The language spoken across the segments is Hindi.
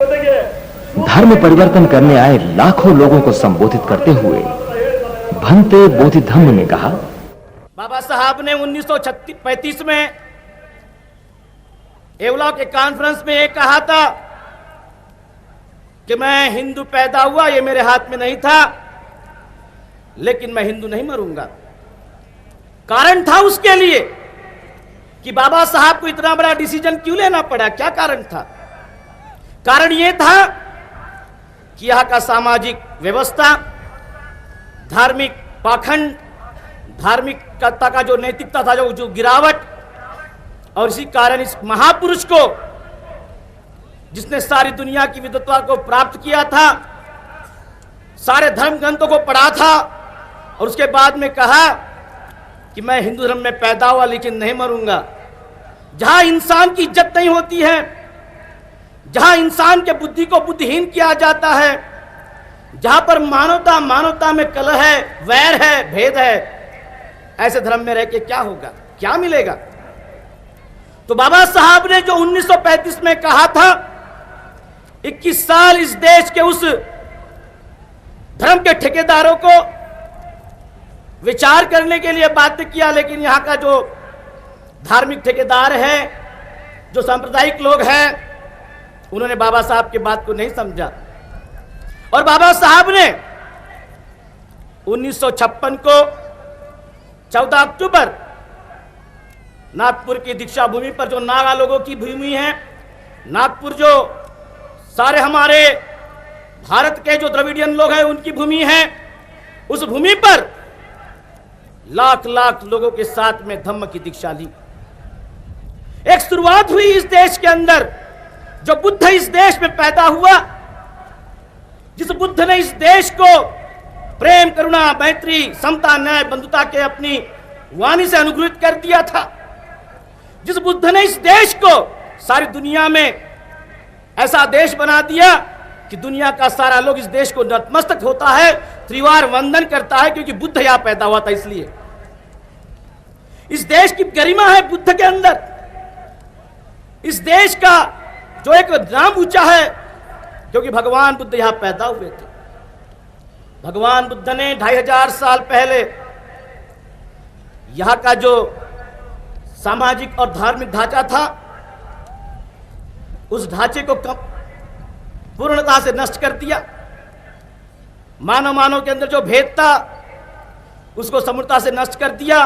धर्म परिवर्तन करने आए लाखों लोगों को संबोधित करते हुए भंते बोधिधम्म ने कहा, बाबा साहब ने 1935 में एवला के कॉन्फ्रेंस में एक कहा था कि मैं हिंदू पैदा हुआ, ये मेरे हाथ में नहीं था, लेकिन मैं हिंदू नहीं मरूंगा। कारण था उसके लिए कि बाबा साहब को इतना बड़ा डिसीजन क्यों लेना पड़ा, क्या कारण था? कारण यह था कि यहां का सामाजिक व्यवस्था, धार्मिक पाखंड, धार्मिकता का जो नैतिकता था, जो गिरावट, और इसी कारण इस महापुरुष को, जिसने सारी दुनिया की विद्वता को प्राप्त किया था, सारे धर्म ग्रंथों को पढ़ा था, और उसके बाद में कहा कि मैं हिंदू धर्म में पैदा हुआ लेकिन नहीं मरूंगा। जहां इंसान की इज्जत नहीं होती है, जहां इंसान के बुद्धि को बुद्धिहीन किया जाता है, जहां पर मानवता में कलह है, वैर है, भेद है, ऐसे धर्म में रह के क्या होगा, क्या मिलेगा? तो बाबा साहब ने जो 1935 में कहा था, 21 साल इस देश के उस धर्म के ठेकेदारों को विचार करने के लिए बाध्य किया, लेकिन यहां का जो धार्मिक ठेकेदार है, जो सांप्रदायिक लोग हैं, उन्होंने बाबा साहब की बात को नहीं समझा। और बाबा साहब ने 1956 को 14 अक्टूबर नागपुर की दीक्षा भूमि पर, जो नागा लोगों की भूमि है, नागपुर जो सारे हमारे भारत के जो द्रविडियन लोग हैं उनकी भूमि है, उस भूमि पर लाख लाख लोगों के साथ में धम्म की दीक्षा ली। एक शुरुआत हुई इस देश के अंदर। जो बुद्ध इस देश में पैदा हुआ, जिस बुद्ध ने इस देश को प्रेम, करुणा, मैत्री, समता, न्याय, बंधुता के अपनी वाणी से अनुग्रहित कर दिया था, जिस बुद्ध ने इस देश को सारी दुनिया में ऐसा देश बना दिया कि दुनिया का सारा लोग इस देश को नतमस्तक होता है, त्रिवार वंदन करता है, क्योंकि बुद्ध यहां पैदा हुआ था। इसलिए इस देश की गरिमा है बुद्ध के अंदर। इस देश का जो एक नाम ऊंचा है, क्योंकि भगवान बुद्ध यहां पैदा हुए थे। भगवान बुद्ध ने 2500 साल पहले यहां का जो सामाजिक और धार्मिक ढांचा था, उस ढांचे को पूर्णतः से नष्ट कर दिया। मानव के अंदर जो भेद था, उसको समूलता से नष्ट कर दिया।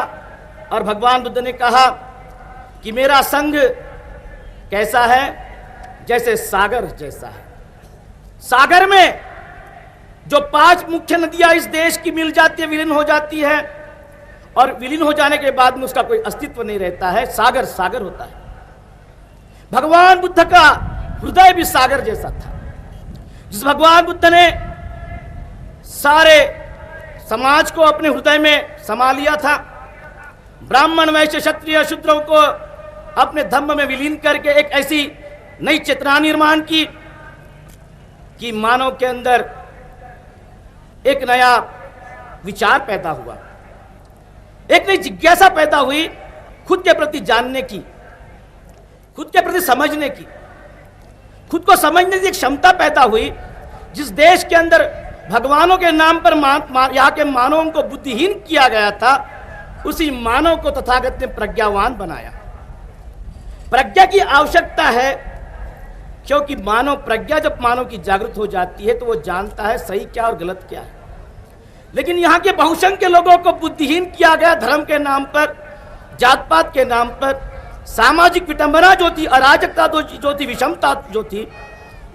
और भगवान बुद्ध ने कहा कि मेरा संघ कैसा है, जैसे सागर जैसा है। सागर में जो 5 मुख्य नदियां इस देश की मिल जाती है, विलीन हो जाती है, और विलीन हो जाने के बाद में उसका कोई अस्तित्व नहीं रहता है, सागर सागर होता है। भगवान बुद्ध का हृदय भी सागर जैसा था, जिस भगवान बुद्ध ने सारे समाज को अपने हृदय में समा लिया था। ब्राह्मण, वैश्य, क्षत्रिय, शूद्रों को अपने धम्म में विलीन करके एक ऐसी नई चेतना निर्माण की कि मानव के अंदर एक नया विचार पैदा हुआ, एक नई जिज्ञासा पैदा हुई, खुद के प्रति जानने की, खुद के प्रति समझने की, खुद को समझने की एक क्षमता पैदा हुई। जिस देश के अंदर भगवानों के नाम पर यहाँ के मानवों को बुद्धिहीन किया गया था, उसी मानव को तथागत ने प्रज्ञावान बनाया। प्रज्ञा की आवश्यकता है, क्योंकि मानव प्रज्ञा, जब मानव की जागृत हो जाती है तो वो जानता है सही क्या और गलत क्या है। लेकिन यहाँ के बहुसंख्य लोगों को बुद्धिहीन किया गया, धर्म के नाम पर, जात पात के नाम पर। सामाजिक विडंबना जो थी, अराजकता जो थी, विषमता जो थी,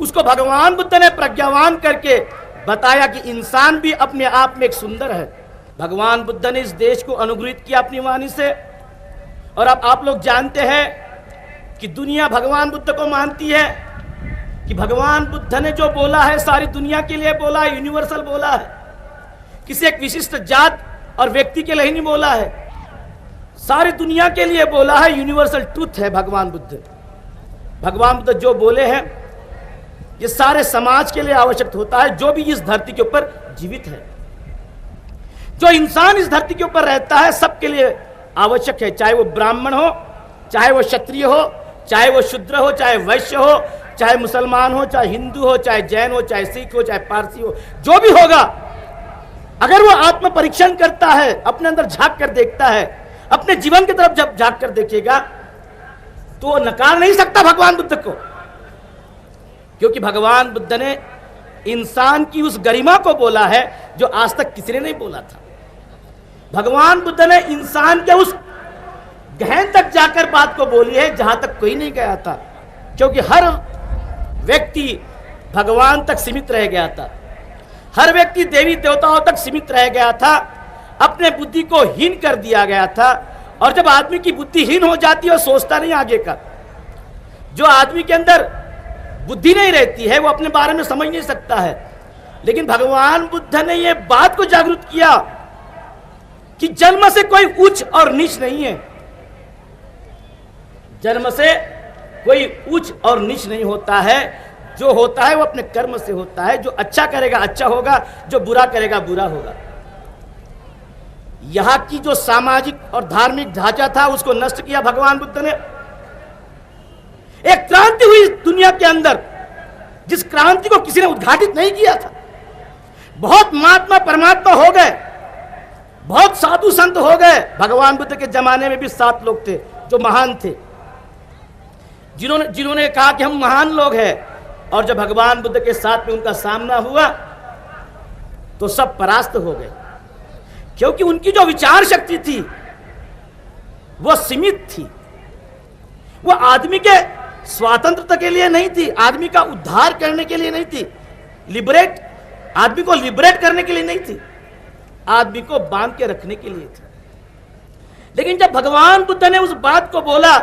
उसको भगवान बुद्ध ने प्रज्ञावान करके बताया कि इंसान भी अपने आप में एक सुंदर है। भगवान बुद्ध ने इस देश को अनुग्रहित किया अपनी वाणी से। और अब आप लोग जानते हैं कि दुनिया भगवान बुद्ध को मानती है, कि भगवान बुद्ध ने जो बोला है सारी दुनिया के लिए बोला है, यूनिवर्सल बोला है, किसी एक विशिष्ट जात और व्यक्ति के लिए ही नहीं बोला है, सारी दुनिया के लिए बोला है। यूनिवर्सल ट्रूथ है भगवान बुद्ध। भगवान बुद्ध जो बोले हैं, ये सारे समाज के लिए आवश्यक होता है, जो भी इस धरती के ऊपर जीवित है। जो इंसान इस धरती के ऊपर रहता है, सबके लिए आवश्यक है, चाहे वो ब्राह्मण हो, चाहे वो क्षत्रिय हो, चाहे वो शूद्र हो, चाहे वैश्य हो, चाहे मुसलमान हो, चाहे हिंदू हो, चाहे जैन हो, चाहे सिख हो, चाहे पारसी हो, जो भी होगा, अगर वो आत्म परीक्षण करता है, अपने अंदर झांक कर देखता है, अपने जीवन की तरफ जब झांक कर देखेगा, तो वो नकार नहीं सकता भगवान बुद्ध को, क्योंकि भगवान बुद्ध ने इंसान की उस गरिमा को बोला है जो आज तक किसी ने नहीं बोला था। भगवान बुद्ध ने इंसान के उस गहन तक जाकर बात को बोली है जहां तक कोई नहीं गया था, क्योंकि हर व्यक्ति भगवान तक सीमित रह गया था, हर व्यक्ति देवी देवताओं तक सीमित रह गया था, अपने बुद्धि को हीन कर दिया गया था। और जब आदमी की बुद्धि हीन हो जाती है, वो सोचता नहीं आगे का। जो आदमी के अंदर बुद्धि नहीं रहती है, वो अपने बारे में समझ नहीं सकता है। लेकिन भगवान बुद्ध ने यह बात को जागृत किया कि जन्म से कोई उच्च और नीच नहीं है, जन्म से कोई उच्च और नीच नहीं होता है। जो होता है वो अपने कर्म से होता है। जो अच्छा करेगा अच्छा होगा, जो बुरा करेगा बुरा होगा। यहां की जो सामाजिक और धार्मिक ढांचा था, उसको नष्ट किया भगवान बुद्ध ने। एक क्रांति हुई दुनिया के अंदर, जिस क्रांति को किसी ने उद्घाटित नहीं किया था। बहुत महात्मा परमात्मा हो गए, बहुत साधु संत हो गए। भगवान बुद्ध के जमाने में भी 7 लोग थे जो महान थे, जिन्होंने कहा कि हम महान लोग हैं। और जब भगवान बुद्ध के साथ में उनका सामना हुआ तो सब परास्त हो गए, क्योंकि उनकी जो विचार शक्ति थी वो सीमित थी। वो आदमी के स्वतंत्रता के लिए नहीं थी, आदमी का उद्धार करने के लिए नहीं थी, आदमी को लिबरेट करने के लिए नहीं थी, आदमी को बांध के रखने के लिए थी। लेकिन जब भगवान बुद्ध ने उस बात को बोला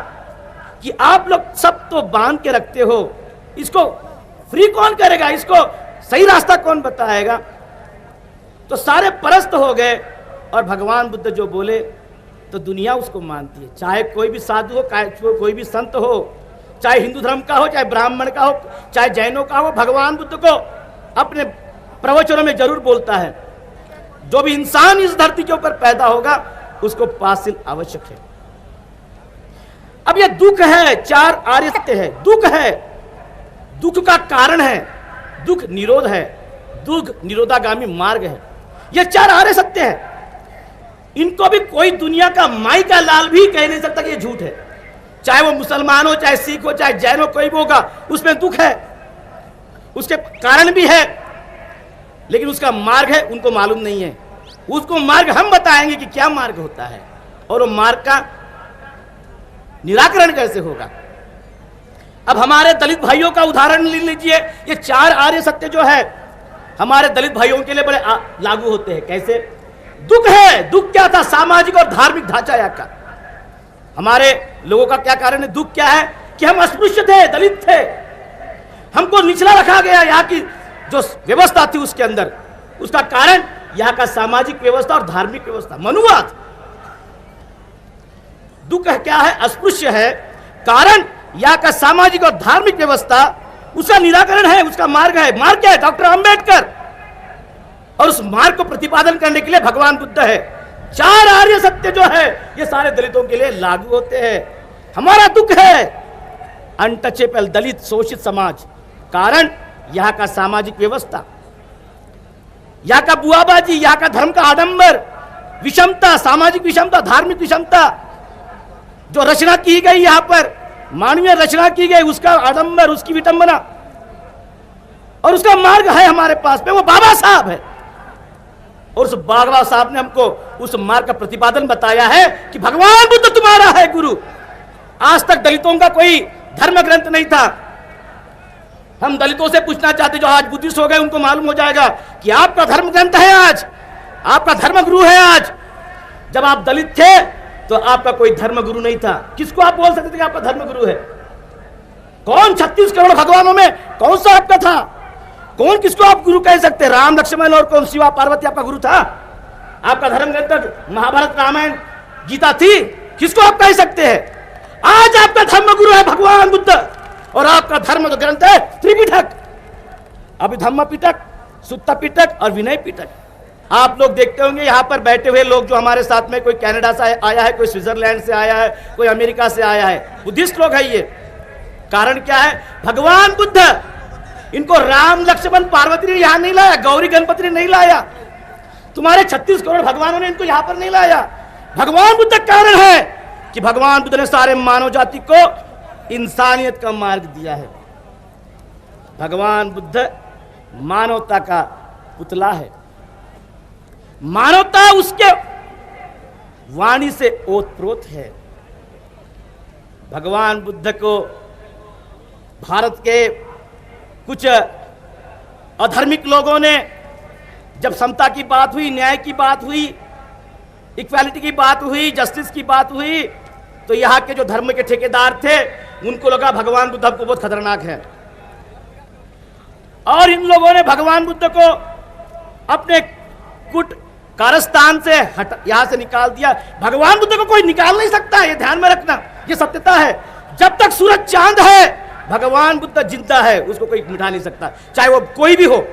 कि आप लोग सब तो बांध के रखते हो, इसको फ्री कौन करेगा, इसको सही रास्ता कौन बताएगा, तो सारे परस्त हो गए। और भगवान बुद्ध जो बोले तो दुनिया उसको मानती है, चाहे कोई भी साधु हो, कोई भी संत हो, चाहे हिंदू धर्म का हो, चाहे ब्राह्मण का हो, चाहे जैनों का हो। भगवान बुद्ध को अपने प्रवचनों में जरूर बोलता है, जो भी इंसान इस धरती के ऊपर पैदा होगा उसको पासिल आवश्यक है। अब ये दुख है, 4 आर्य सत्य है। दुख है, दुख का कारण है, दुख निरोध है, दुख निरोधागामी मार्ग है। ये 4 आर्य सत्य है। इनको भी कोई दुनिया का माई का लाल भी कह नहीं सकता कि ये झूठ है। चाहे वो मुसलमान हो, चाहे सिख हो, चाहे जैन हो, कोई भी होगा, उसमें दुख है, उसके कारण भी है, लेकिन उसका मार्ग है उनको मालूम नहीं है। उसको मार्ग हम बताएंगे कि क्या मार्ग होता है और वो मार्ग का निराकरण कैसे होगा। अब हमारे दलित भाइयों का उदाहरण ले लीजिए। ये 4 आर्य सत्य जो है हमारे दलित भाइयों के लिए बड़े लागू होते हैं। कैसे? दुख है। दुख क्या था? सामाजिक और धार्मिक ढांचा यहाँ का। हमारे लोगों का क्या कारण है? दुख क्या है कि हम अस्पृश्य थे, दलित थे, हमको निचला रखा गया। यहाँ की जो व्यवस्था थी उसके अंदर, उसका कारण यहाँ का सामाजिक व्यवस्था और धार्मिक व्यवस्था, मनुवाद। दुख क्या है? अस्पृश्य है। कारण यहाँ का सामाजिक और धार्मिक व्यवस्था, उसका निराकरण है, उसका मार्ग है। मार्ग क्या है? डॉक्टर अंबेडकर। और उस मार्ग को प्रतिपादन करने के लिए भगवान बुद्ध है। 4 आर्य सत्य जो है ये सारे दलितों के लिए लागू होते हैं। हमारा दुख है अनटचेबल, दलित, शोषित समाज। कारण यहाँ का सामाजिक व्यवस्था, यहाँ का बुआबाजी, यहाँ का धर्म का आडंबर, विषमता, सामाजिक विषमता, धार्मिक विषमता जो रचना की गई, यहाँ पर मानवीय रचना की गई, उसका आडंबर, उसकी विटंबना, और उसका मार्ग है हमारे पास में। वो बाबा साहब है और उस बाबा साहब ने हमको उस मार्ग का प्रतिपादन बताया है कि भगवान बुद्ध तुम्हारा है गुरु। आज तक दलितों का कोई धर्म ग्रंथ नहीं था। हम दलितों से पूछना चाहते जो आज बुद्धिस्ट हो गए, उनको मालूम हो जाएगा कि आपका धर्म ग्रंथ है, आज आपका धर्म गुरु है। आज जब आप दलित थे तो आपका कोई धर्म गुरु नहीं था। किसको आप बोल सकते थे कि आपका धर्म गुरु है? कौन 36 करोड़ भगवानों में कौन सा आपका था? कौन किसको आप गुरु कह सकते? राम, लक्ष्मण और कौन शिवा पार्वती आपका गुरु था? आपका धर्म ग्रंथ महाभारत, रामायण, गीता थी? किसको आप कह सकते हैं? आज आपका धर्म गुरु है भगवान बुद्ध, और आपका धर्म ग्रंथ है त्रिपिटक, अभिधम्म पिटक, सुत्त पिटक और विनय पिटक। आप लोग देखते होंगे यहाँ पर बैठे हुए लोग जो हमारे साथ में, कोई कनाडा से आया है, कोई स्विट्जरलैंड से आया है, कोई अमेरिका से आया है, बुद्धिस्ट लोग है ये। कारण क्या है? भगवान बुद्ध, इनको राम लक्ष्मण पार्वती ने यहां नहीं लाया, गौरी गणपति ने नहीं लाया, तुम्हारे 36 करोड़ भगवानों ने इनको यहां पर नहीं लाया। भगवान बुद्ध कारण है कि भगवान बुद्ध ने सारे मानव जाति को इंसानियत का मार्ग दिया है। भगवान बुद्ध मानवता का पुतला है। मानवता उसके वाणी से ओतप्रोत है। भगवान बुद्ध को भारत के कुछ अधार्मिक लोगों ने, जब समता की बात हुई, न्याय की बात हुई, इक्वालिटी की बात हुई, जस्टिस की बात हुई, तो यहाँ के जो धर्म के ठेकेदार थे उनको लगा भगवान बुद्ध को बहुत खतरनाक है, और इन लोगों ने भगवान बुद्ध को अपने कुट कारस्थान से यहां से निकाल दिया। भगवान बुद्ध को कोई निकाल नहीं सकता, ये ध्यान में रखना, ये सत्यता है। जब तक सूरज चांद है, भगवान बुद्ध जिंदा है, उसको कोई मिटा नहीं सकता, चाहे वो कोई भी हो।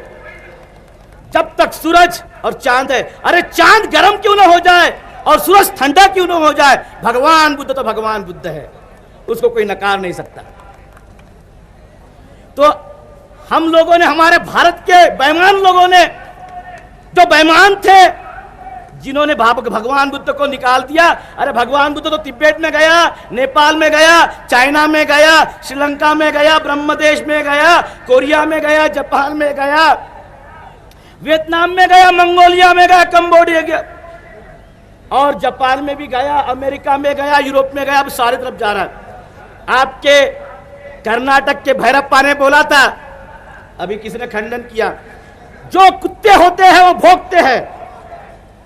जब तक सूरज और चांद है, अरे चांद गर्म क्यों ना हो जाए और सूरज ठंडा क्यों ना हो जाए, भगवान बुद्ध तो भगवान बुद्ध है, उसको कोई नकार नहीं सकता। तो हम लोगों ने, हमारे भारत के बेईमान लोगों ने, जो बेईमान थे, जिन्होंने भगवान बुद्ध को निकाल दिया, अरे भगवान बुद्ध तो तिब्बत में गया, नेपाल में गया, चाइना में गया, श्रीलंका में गया, ब्रह्मदेश में गया, कोरिया में गया, जापान में गया, वियतनाम में गया, मंगोलिया में गया, कंबोडिया गया, और जापान में भी गया, अमेरिका में गया, यूरोप में गया, अब सारे तरफ जा रहा है। आपके कर्नाटक के भैरप्पा ने बोला था, अभी किसी ने खंडन किया, जो कुत्ते होते हैं वो भोंकते हैं।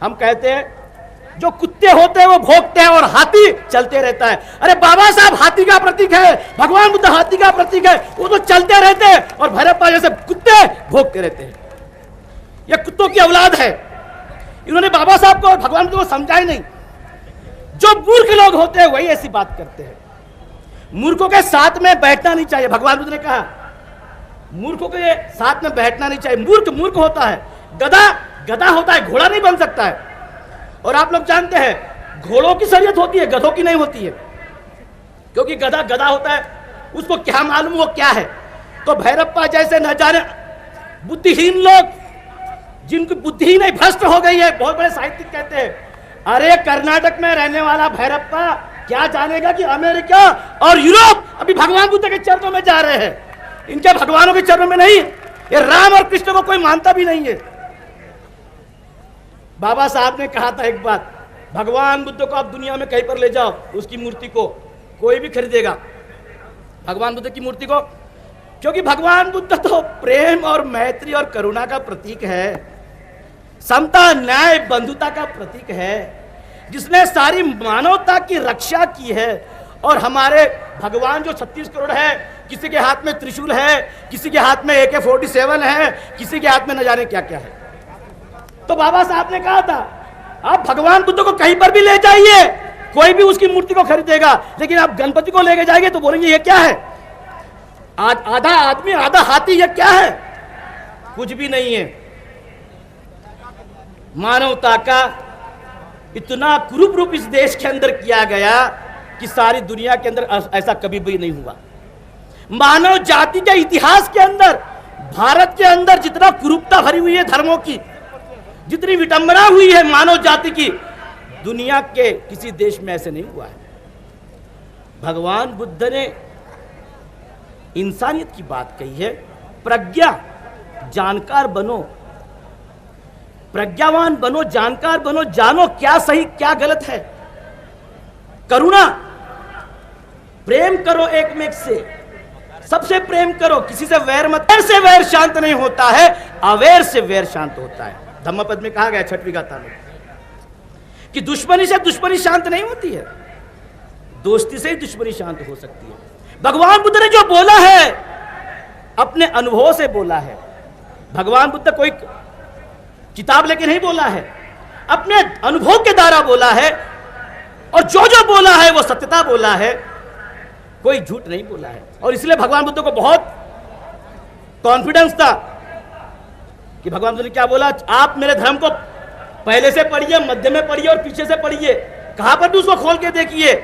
हम कहते हैं जो कुत्ते होते हैं वो भोंकते हैं और हाथी चलते रहता है। अरे बाबा साहब हाथी का प्रतीक है, भगवान बुद्ध हाथी का प्रतीक है, वो तो चलते रहते हैं और भैरप्पा जैसे कुत्ते भोंकते रहते हैं। ये कुत्तों की औलाद है। इन्होंने बाबा साहब को और भगवान बुद्ध को समझा ही नहीं। जो मूर्ख लोग होते हैं वही ऐसी बात करते हैं। मूर्खों के साथ में बैठना नहीं चाहिए, भगवान बुद्ध ने कहा मूर्खों के साथ में बैठना नहीं चाहिए। मूर्ख मूर्ख होता है, गधा गधा होता है, घोड़ा नहीं बन सकता है। और आप लोग जानते हैं घोड़ों की शरीयत होती है, गधों की नहीं होती है, क्योंकि गधा गधा होता है, उसको क्या मालूम वो क्या है। तो भैरप्पा जैसे न जाने बुद्धिहीन लोग, जिनकी बुद्धि ही नहीं भ्रष्ट हो गई है, बहुत बड़े साहित्यिक कहते हैं, अरे कर्नाटक में रहने वाला भैरप्पा क्या जानेगा कि अमेरिका और यूरोप अभी भगवान बुद्ध के चरणों में जा रहे हैं, इनके भगवानों के चरणों में नहीं। ये राम और कृष्ण को कोई मानता भी नहीं है। बाबा साहब ने कहा था एक बात, भगवान बुद्ध को आप दुनिया में कहीं पर ले जाओ, उसकी मूर्ति को कोई भी खरीदेगा, भगवान बुद्ध की मूर्ति को, क्योंकि भगवान बुद्ध तो प्रेम और मैत्री और करुणा का प्रतीक है, समता न्याय बंधुता का प्रतीक है, जिसने सारी मानवता की रक्षा की है। और हमारे भगवान जो 36 करोड़ है, किसी के हाथ में त्रिशूल है, किसी के हाथ में AK-47 है, किसी के हाथ में न जाने क्या क्या है। तो बाबा साहब ने कहा था आप भगवान बुद्ध को कहीं पर भी ले जाइए, कोई भी उसकी मूर्ति को खरीदेगा, लेकिन आप गणपति को लेके जाएंगे तो बोलेंगे ये क्या है, आधा आदमी आधा हाथी, ये क्या है, कुछ भी नहीं है। मानवता का इतना कुरूप रूप इस देश के अंदर किया गया कि सारी दुनिया के अंदर ऐसा कभी भी नहीं हुआ। मानव जाति के इतिहास के अंदर, भारत के अंदर जितना कुरूपता भरी हुई है धर्मों की, जितनी विडंबना हुई है मानव जाति की, दुनिया के किसी देश में ऐसे नहीं हुआ है। भगवान बुद्ध ने इंसानियत की बात कही है, प्रज्ञा, जानकार बनो, प्रज्ञावान बनो, जानकार बनो, जानो क्या सही क्या गलत है। करुणा, प्रेम करो एक में से, सबसे प्रेम करो, किसी से वैर मत। वैर से वैर शांत नहीं होता है, अवैर से वैर शांत होता है। धम्मपद में कहा गया 6वीं गाथा में कि दुश्मनी से दुश्मनी शांत नहीं होती है, दोस्ती से ही दुश्मनी शांत हो सकती है। भगवान बुद्ध ने जो बोला है अपने अनुभव से बोला है। भगवान बुद्ध कोई किताब लेके नहीं बोला है, अपने अनुभव के द्वारा बोला है, और जो जो बोला है वो सत्यता बोला है, कोई झूठ नहीं बोला है। और इसलिए भगवान बुद्ध को बहुत कॉन्फिडेंस था कि भगवान बुद्ध ने क्या बोला, आप मेरे धर्म को पहले से पढ़िए, मध्य में पढ़िए और पीछे से पढ़िए, कहां पर भी उसको खोल के देखिए।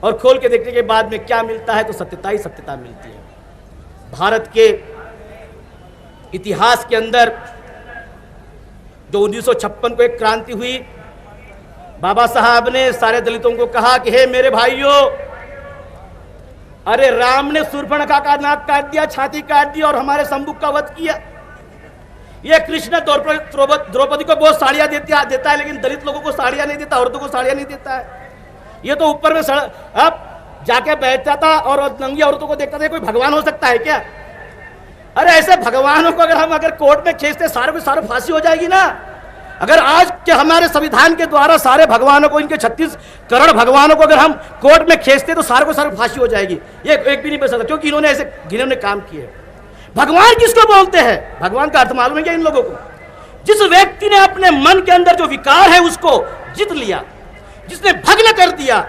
और खोल के देखने के बाद में क्या मिलता है, तो सत्यता ही सत्यता मिलती है। भारत के इतिहास के अंदर जो 1956 को एक क्रांति हुई, बाबा साहब ने सारे दलितों को कहा कि हे मेरे भाइयों, अरे राम ने शूर्पणखा का नाक काट दिया, छाती काट दी और हमारे शंभुक का वध किया। ये कृष्ण द्रौपदी को बहुत साड़ियां देता है, लेकिन दलित लोगों को साड़ियां नहीं देता, औरतों को साड़ियां नहीं देता है। ये तो ऊपर में अब जाके बैठ जाता और नंगी औरतों को देखता था। कोई भगवान हो सकता है क्या? अरे ऐसे भगवानों को अगर कोर्ट में खींचते सारे को सारे फांसी हो जाएगी ना। अगर आज के हमारे संविधान के द्वारा सारे भगवानों को, इनके 36 करोड़ भगवानों को अगर हम कोर्ट में खींचते तो सारे को सारे फांसी हो जाएगी। ये एक भी नहीं बच सकता, क्योंकि इन्होंने ऐसे घिनौने काम किए। भगवान किसको बोलते हैं? भगवान का अर्थ मालूम है क्या इन लोगों को? जिस व्यक्ति ने अपने मन के अंदर जो विकार है उसको जीत लिया, जिसने भग्न कर दिया,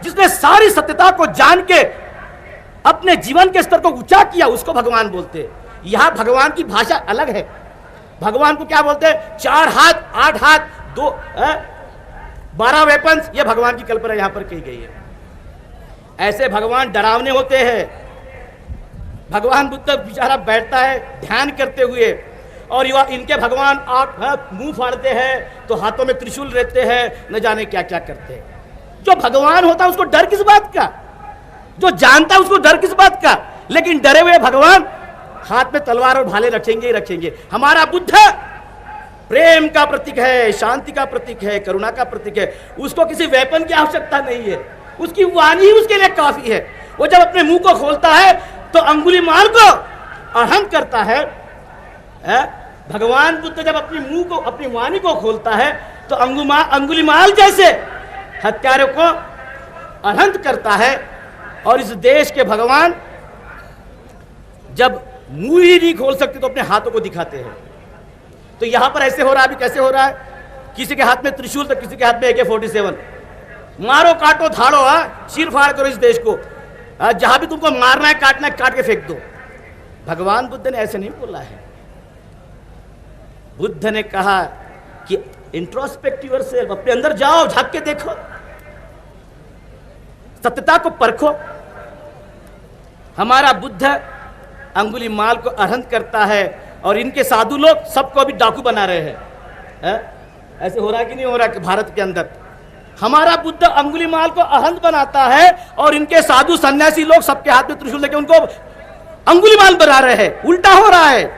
जिसने सारी सत्यता को जान के अपने जीवन के स्तर को ऊंचा किया, उसको भगवान बोलते हैं। यहां भगवान की भाषा अलग है। भगवान को क्या बोलते हैं? 4 हाथ, 8 हाथ, 12 वेपन्स, ये भगवान की कल्पना यहां पर कही गई है। ऐसे भगवान डरावने होते हैं। भगवान बुद्ध बेचारा बैठता है ध्यान करते हुए, और इनके भगवान मुंह फाड़ते हैं तो हाथों में त्रिशूल रहते हैं, न जाने क्या क्या करते हैं। जो भगवान होता है उसको डर किस बात का? जो जानता है उसको डर किस बात का? लेकिन डरे हुए भगवान हाथ में तलवार और भाले रखेंगे ही रखेंगे। हमारा बुद्ध प्रेम का प्रतीक है, शांति का प्रतीक है, करुणा का प्रतीक है। उसको किसी वेपन की आवश्यकता नहीं है, उसकी वाणी ही उसके लिए काफी है। वो जब अपने मुंह को खोलता है तो अंगुलीमाल को अहम करता है। भगवान बुद्ध जब अपनी मुंह को, अपनी वाणी को खोलता है तो अंगुलीमाल जैसे हत्यारों को अनंत करता है। और इस देश के भगवान जब मुंह ही नहीं खोल सकते तो अपने हाथों को दिखाते हैं। तो यहां पर ऐसे हो रहा है। अभी कैसे हो रहा है? किसी के हाथ में त्रिशूल तो किसी के हाथ में AK-47। मारो काटो धाड़ो, चीर फाड़ करो इस देश को। जहां भी तुमको मारना है, काटना है, काट के फेंक दो। भगवान बुद्ध ने ऐसे नहीं बोला है। बुद्ध ने कहा कि इंट्रोस्पेक्ट योरसेल्फ, अपने अंदर जाओ, झांक के देखो, सत्यता को परखो। हमारा बुद्ध अंगुलीमाल को अरहंत करता है और इनके साधु लोग सबको अभी डाकू बना रहे हैं। ऐसे हो रहा है कि नहीं हो रहा कि भारत के अंदर हमारा बुद्ध अंगुलीमाल को अहंत बनाता है और इनके साधु सन्यासी लोग सबके हाथ में त्रिशूल लेके उनको अंगुलीमाल बना रहे हैं। उल्टा हो रहा है।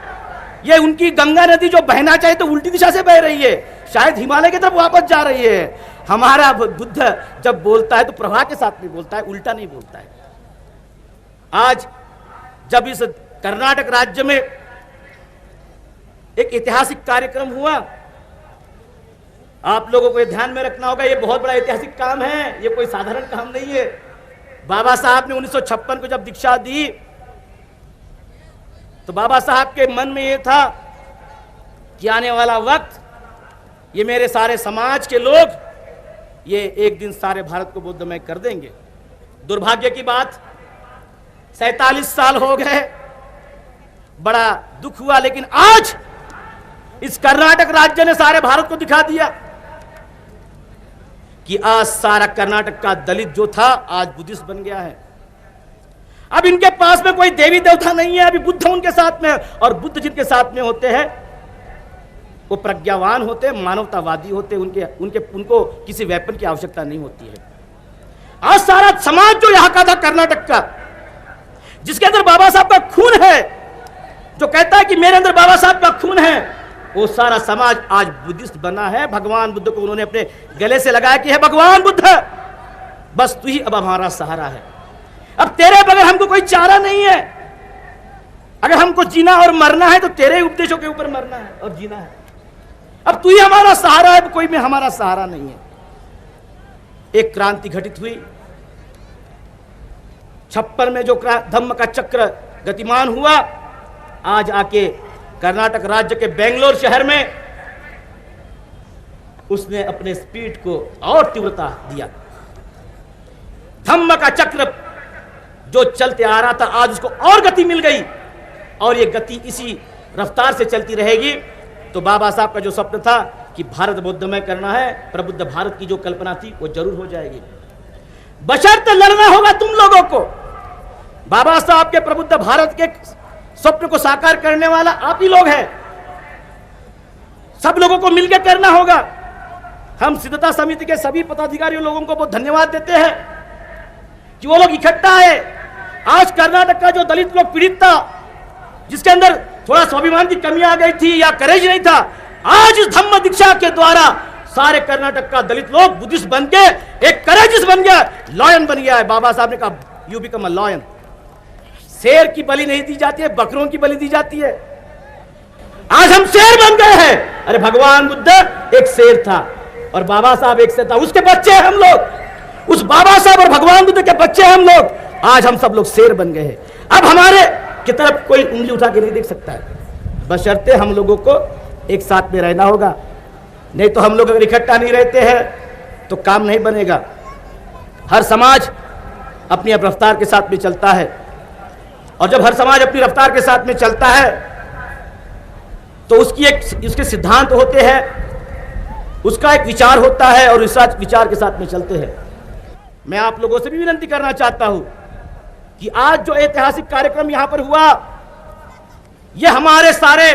ये उनकी गंगा नदी जो बहना चाहिए तो उल्टी दिशा से बह रही है, शायद हिमालय की तरफ वापस जा रही है। हमारा बुद्ध जब बोलता है तो प्रवाह के साथ में बोलता है, उल्टा नहीं बोलता है। आज जब इस कर्नाटक राज्य में एक ऐतिहासिक कार्यक्रम हुआ, आप लोगों को ये ध्यान में रखना होगा, ये बहुत बड़ा ऐतिहासिक काम है, ये कोई साधारण काम नहीं है। बाबा साहब ने 1956 को जब दीक्षा दी तो बाबा साहब के मन में ये था कि आने वाला वक्त ये मेरे सारे समाज के लोग ये एक दिन सारे भारत को बुद्धमय कर देंगे। दुर्भाग्य की बात 47 साल हो गए, बड़ा दुख हुआ, लेकिन आज इस कर्नाटक राज्य ने सारे भारत को दिखा दिया कि आज सारा कर्नाटक का दलित जो था आज बुद्धिस्ट बन गया है। अब इनके पास में कोई देवी देवता नहीं है, अभी बुद्ध उनके साथ में है। और बुद्ध जिनके साथ में होते हैं वो प्रज्ञावान होते हैं, मानवतावादी होते हैं, उनको किसी वेपन की आवश्यकता नहीं होती है। आज सारा समाज जो यहां का था कर्नाटक का, जिसके अंदर बाबा साहब का खून है, जो कहता है कि मेरे अंदर बाबा साहब का खून है, वो सारा समाज आज बुद्धिस्ट बना है। भगवान बुद्ध को उन्होंने अपने गले से लगाया कि है भगवान बुद्ध, बस तू ही अब हमारा सहारा है। अब तेरे बगैर हमको कोई चारा नहीं है। अगर हमको जीना और मरना है तो तेरे उपदेशों के ऊपर मरना है और जीना है। अब तू ही हमारा सहारा है, कोई में हमारा सहारा नहीं है। एक क्रांति घटित हुई 56 में, जो धम्म का चक्र गतिमान हुआ, आज आके कर्नाटक राज्य के बेंगलोर शहर में उसने अपने स्पीड को और तीव्रता दिया। धम्म का चक्र जो चलते आ रहा था आज उसको और गति मिल गई, और ये गति इसी रफ्तार से चलती रहेगी तो बाबा साहब का जो स्वप्न था कि भारत बुद्धमय करना है, प्रबुद्ध भारत की जो कल्पना थी वो जरूर हो जाएगी। बशर्ते लड़ना होगा तुम लोगों को। बाबा साहब के प्रबुद्ध भारत के स्वप्न को साकार करने वाला आप ही लोग हैं। सब लोगों को मिलकर करना होगा। हम सिद्धता समिति के सभी पदाधिकारियों लोगों को बहुत धन्यवाद देते हैं कि वो लोग इकट्ठा है। आज कर्नाटक का जो दलित लोग पीड़ित था, जिसके अंदर थोड़ा स्वाभिमान की कमी आ गई थी या करेज नहीं था, आज इस धम्म दीक्षा के द्वारा सारे कर्नाटक का दलित लोग बुद्धिस्ट बन के एक करेजिस बन गया, लॉयन बन गया है। बाबा साहब ने कहा यू बिकम अ लॉयन। शेर की बलि नहीं दी जाती है, बकरों की बलि दी जाती है। आज हम शेर बन गए हैं। अरे भगवान बुद्ध एक शेर था और बाबा साहब एक शेर था, उसके बच्चे हैं हम लोग। उस बाबा साहब और भगवान बुद्ध के बच्चे हैं हम लोग। आज हम सब लोग शेर बन गए हैं। अब हमारे की तरफ कोई उंगली उठा के नहीं देख सकता है, बशर्ते हम लोगों को एक साथ में रहना होगा। नहीं तो हम लोग अगर इकट्ठा नहीं रहते हैं तो काम नहीं बनेगा। हर समाज अपनी रफ्तार के साथ में चलता है और जब हर समाज अपनी रफ्तार के साथ में चलता है तो उसके सिद्धांत होते हैं, उसका एक विचार होता है और इस विचार के साथ में चलते हैं। मैं आप लोगों से भी विनती करना चाहता हूं कि आज जो ऐतिहासिक कार्यक्रम यहां पर हुआ, यह हमारे सारे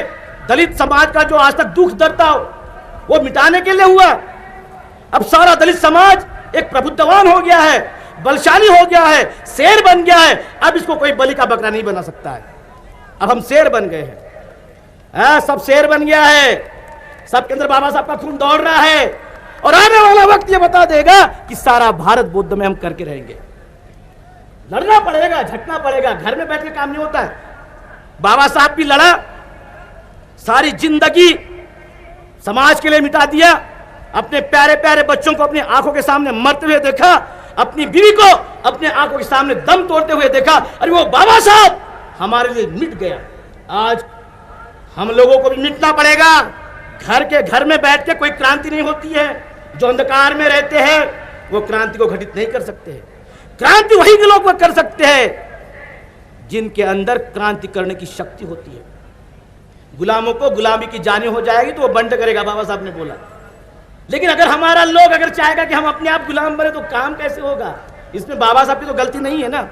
दलित समाज का जो आज तक दुख दर्द था वो मिटाने के लिए हुआ। अब सारा दलित समाज एक प्रबुद्धवान हो गया है, बलशाली हो गया है, शेर बन गया है। अब इसको कोई बलि का बकरा नहीं बना सकता है। अब हम शेर बन गए हैं, सब शेर बन गया है। सबके अंदर बाबा साहब का खून दौड़ रहा है और आने वाला वक्त ये बता देगा कि सारा भारत बुद्ध में हम करके रहेंगे। लड़ना पड़ेगा, झटना पड़ेगा, घर में बैठ के काम नहीं होता है। बाबा साहब भी लड़ा, सारी जिंदगी समाज के लिए मिटा दिया, अपने प्यारे प्यारे बच्चों को अपनी आंखों के सामने मरते हुए देखा, अपनी बीवी को अपने आंखों के सामने दम तोड़ते हुए देखा। अरे वो बाबा साहब हमारे लिए मिट गया। आज हम लोगों को भी मिटना पड़ेगा। घर के घर में बैठ के कोई क्रांति नहीं होती है। जो अंधकार में रहते हैं वो क्रांति को घटित नहीं कर सकते हैं। क्रांति वही के लोग कर सकते हैं जिनके अंदर क्रांति करने की शक्ति होती है। गुलामों को गुलामी की जानी हो जाएगी तो वो बंद करेगा, बाबा साहब ने बोला। लेकिन अगर हमारा लोग अगर चाहेगा कि हम अपने आप गुलाम बने तो काम कैसे होगा? इसमें बाबा साहब की तो गलती नहीं है ना।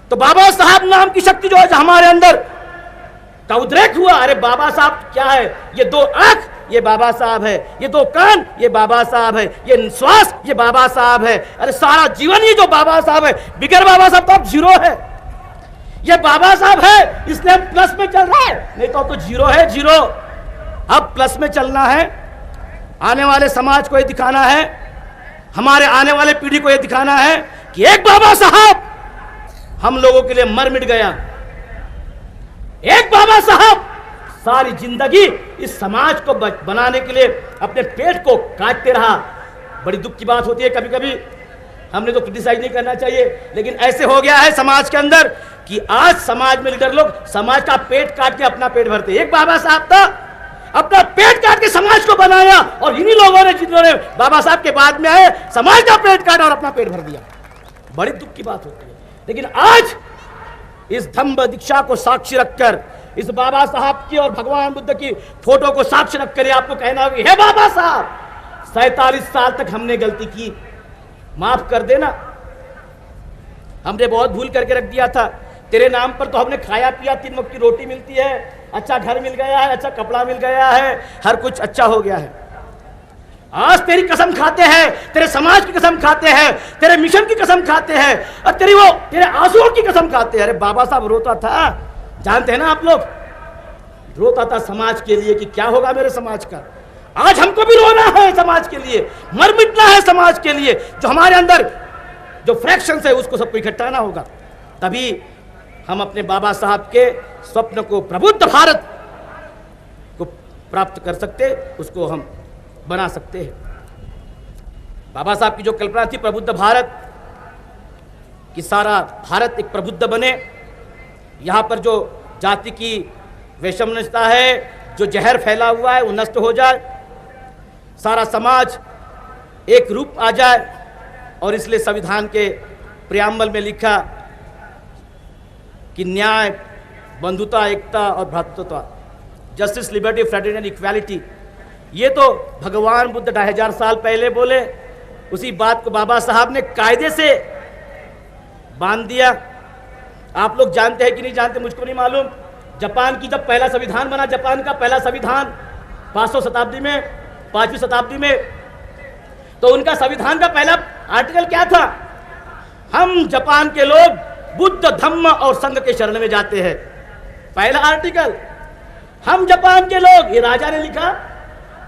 तो बाबा साहब नाम की शक्ति जो है हमारे अंदर का उद्रेक हुआ। अरे बाबा साहब क्या है? ये दो आंख ये बाबा साहब है, ये दो कान ये बाबा साहब है, ये श्वास ये बाबा साहब है। अरे सारा जीवन ये जो बाबा साहब है, बिगर बाबा साहब तो अब जीरो है। ये बाबा साहब है इसलिए हम प्लस में चल रहे हैं, नहीं तो अब तो जीरो है, जीरो। अब प्लस में चलना है। आने वाले समाज को ये दिखाना है, हमारे आने वाले पीढ़ी को ये दिखाना है कि एक बाबा साहब हम लोगों के लिए मर मिट गया। एक बाबा साहब सारी जिंदगी इस समाज को बनाने के लिए अपने पेट को काटते रहा। बड़ी दुख की बात होती है, कभी कभी हमने तो क्रिटिसाइज नहीं करना चाहिए, लेकिन ऐसे हो गया है समाज के अंदर कि आज समाज में लीडर लोग समाज का पेट काट के अपना पेट भरते। एक बाबा साहब था, अपना पेट काट के समाज को बनाया और इन्हीं लोगों ने जिन्होंने बाबा साहब के बाद में आए समाज का पेट काटा और अपना पेट भर दिया। बड़ी दुख की बात होती है। लेकिन आज इस धम्म दीक्षा को साक्षी रखकर, इस बाबा साहब की और भगवान बुद्ध की फोटो को साक्षी रखकर आपको कहना होगा, हे बाबा साहब 47 साल तक हमने गलती की, माफ कर देना। हमने बहुत भूल करके रख दिया था। तेरे नाम पर तो हमने खाया पिया, 3 वक्त की रोटी मिलती है, अच्छा घर मिल गया है, अच्छा कपड़ा मिल गया है, हर कुछ अच्छा हो गया है। आज तेरी कसम खाते हैं, तेरे समाज की कसम खाते हैं, तेरे मिशन की कसम खाते हैं और तेरे आंसुओं की कसम खाते हैं। अरे बाबा साहब रोता था, जानते हैं ना आप लोग, रोता था समाज के लिए कि क्या होगा मेरे समाज का। आज हमको भी रोना है समाज के लिए, मर मिटना है समाज के लिए। जो हमारे अंदर जो फ्रैक्शंस है उसको सबको इकट्ठाना होगा, तभी हम अपने बाबा साहब के स्वप्न को, प्रबुद्ध भारत को प्राप्त कर सकते, उसको हम बना सकते हैं। बाबा साहब की जो कल्पना थी प्रबुद्ध भारत कि सारा भारत एक प्रबुद्ध बने, यहाँ पर जो जाति की वैषम्यता है, जो जहर फैला हुआ है वो नष्ट हो जाए, सारा समाज एक रूप आ जाए। और इसलिए संविधान के प्रियम्बल में लिखा कि न्याय, बंधुता, एकता और भ्रातृत्व, justice, liberty, fraternity and equality. ये तो भगवान बुद्ध 2500 साल पहले बोले उसी बात को बाबा साहब ने कायदे से बांध दिया। आप लोग जानते हैं कि नहीं जानते, मुझको नहीं मालूम। जापान की जब पहला संविधान बना, जापान का पहला संविधान 500 शताब्दी में, 5वीं शताब्दी में, तो उनका संविधान का पहला आर्टिकल क्या था? हम जापान के लोग बुद्ध धम्म और संघ के शरण में जाते हैं। पहला आर्टिकल, हम जापान के लोग, ये राजा ने लिखा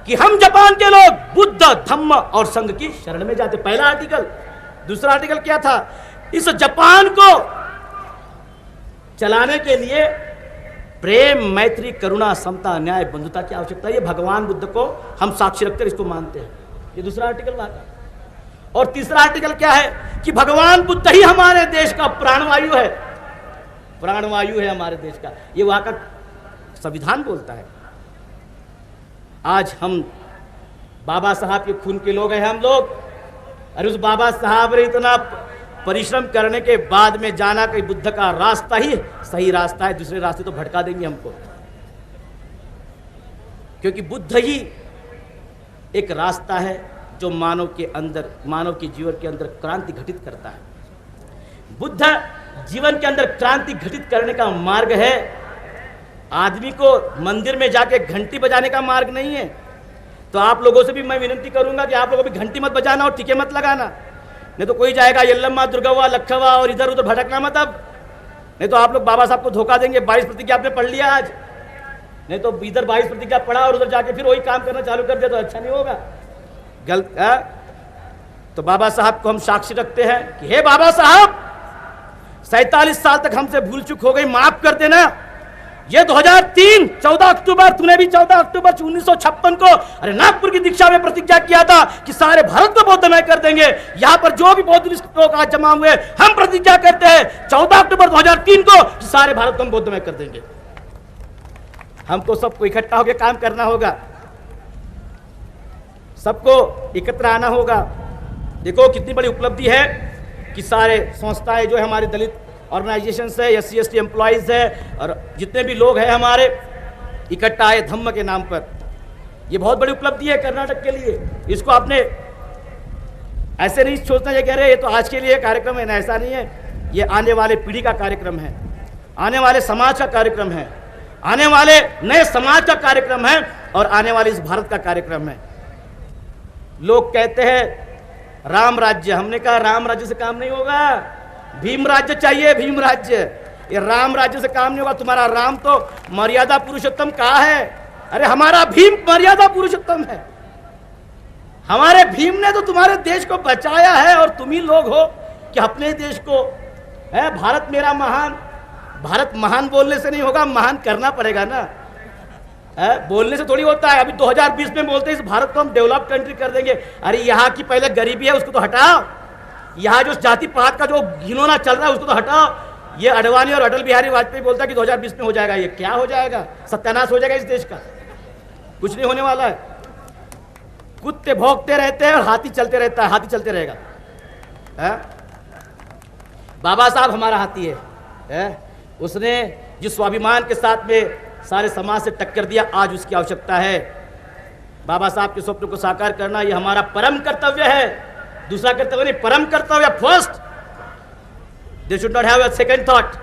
कि हम जापान के लोग बुद्ध धम्म और संघ की शरण में जाते, पहला आर्टिकल। दूसरा आर्टिकल क्या था? इस जापान को चलाने के लिए प्रेम, मैत्री, करुणा, समता, न्याय, बंधुता की आवश्यकता है। ये भगवान बुद्ध को हम साक्षी रखकर इसको मानते हैं। ये दूसरा आर्टिकल वहां का। और तीसरा आर्टिकल क्या है कि भगवान बुद्ध ही हमारे देश का प्राणवायु है, प्राणवायु है हमारे देश का। ये वहां का संविधान बोलता है। आज हम बाबा साहब के खून के लोग हैं हम लोग। अरे उस बाबा साहब ने इतना परिश्रम करने के बाद में जाना कि बुद्ध का रास्ता ही सही रास्ता है, दूसरे रास्ते तो भटका देंगे हमको। क्योंकि बुद्ध ही एक रास्ता है जो मानव के अंदर, मानव के जीवन के अंदर क्रांति घटित करता है। बुद्ध जीवन के अंदर क्रांति घटित करने का मार्ग है। आदमी को मंदिर में जाके घंटी बजाने का मार्ग नहीं है। तो आप लोगों से भी मैं विनती करूंगा कि आप लोगों भी घंटी मत बजाना और टीके मत लगाना, नहीं तो कोई जाएगा यल्लम्मा, दुर्गव्वा, लखवा और इधर उधर भटकना मत। अब नहीं तो आप लोग बाबा साहब को धोखा देंगे। 22 प्रतिज्ञा आपने पढ़ लिया आज, नहीं तो इधर 22 प्रतिज्ञा पढ़ा और उधर जाके फिर वही काम करना चालू कर दिया तो अच्छा नहीं होगा। गलत है। तो बाबा साहब को हम साक्षी रखते हैं कि हे बाबा साहब, 47 साल तक हमसे भूल चूक हो गई, माफ कर देना। ये 2003 14 अक्टूबर, तूने भी 14 अक्टूबर 1956 को अरे नागपुर की दीक्षा में प्रतिज्ञा किया था कि सारे भारत को बौद्धमय कर देंगे। यहां पर जो भी बौद्ध लोग आज जमा हुए, हम प्रतिज्ञा करते हैं 14 अक्टूबर 2003 को कि सारे भारत को हम बौद्धमय कर देंगे। हमको सबको इकट्ठा होकर काम करना होगा, सबको एकत्र आना होगा। देखो कितनी बड़ी उपलब्धि है कि सारे संस्थाएं जो है हमारे दलित ऑर्गेनाइजेशंस है, SC ST एम्प्लॉयज है और जितने भी लोग हैं हमारे इकट्ठा आए धम्म के नाम पर। ये बहुत बड़ी उपलब्धि है कर्नाटक के लिए। इसको आपने ऐसे नहीं सोचना ये कह रहे ये तो आज के लिए कार्यक्रम है ना, ऐसा नहीं है। ये आने वाले पीढ़ी का कार्यक्रम है, आने वाले समाज का कार्यक्रम है, आने वाले नए समाज का कार्यक्रम है और आने वाले इस भारत का कार्यक्रम है। लोग कहते हैं राम राज्य, हमने कहा राम राज्य से काम नहीं होगा, भीम राज्य चाहिए, भीम राज्य। ये राम राज्य से काम नहीं होगा। तुम्हारा राम तो मर्यादा पुरुषोत्तम कहा है, अरे हमारा भीम मर्यादा पुरुषोत्तम है। हमारे भीम ने तो तुम्हारे देश को बचाया है और तुम ही लोग हो कि अपने देश को है भारत मेरा महान। भारत महान बोलने से नहीं होगा, महान करना पड़ेगा ना। बोलने से थोड़ी होता है। अभी 2020 में बोलते हैं इस भारत को हम डेवलप कंट्री कर देंगे। अरे यहाँ की पहले गरीबी है उसको तो हटाओ, यहाँ जो जाति पात का जो घिनौना चल रहा है उसको तो हटाओ। ये अडवाणी और अटल बिहारी वाजपेयी बोलता है कि 2020 में हो जाएगा। ये क्या हो जाएगा? सत्यानाश हो जाएगा इस देश का, कुछ नहीं होने वाला है। कुत्ते भौंकते रहते हैं और हाथी चलते रहता है, हाथी चलते रहेगा। बाबा साहब हमारा हाथी है। उसने जिस स्वाभिमान के साथ में सारे समाज से टक्कर दिया, आज उसकी आवश्यकता है। बाबा साहब के स्वप्न को साकार करना ये हमारा परम कर्तव्य है। दूसरा कर्तव्य नहीं, परम कर्तव्य। First, they should not have a second thought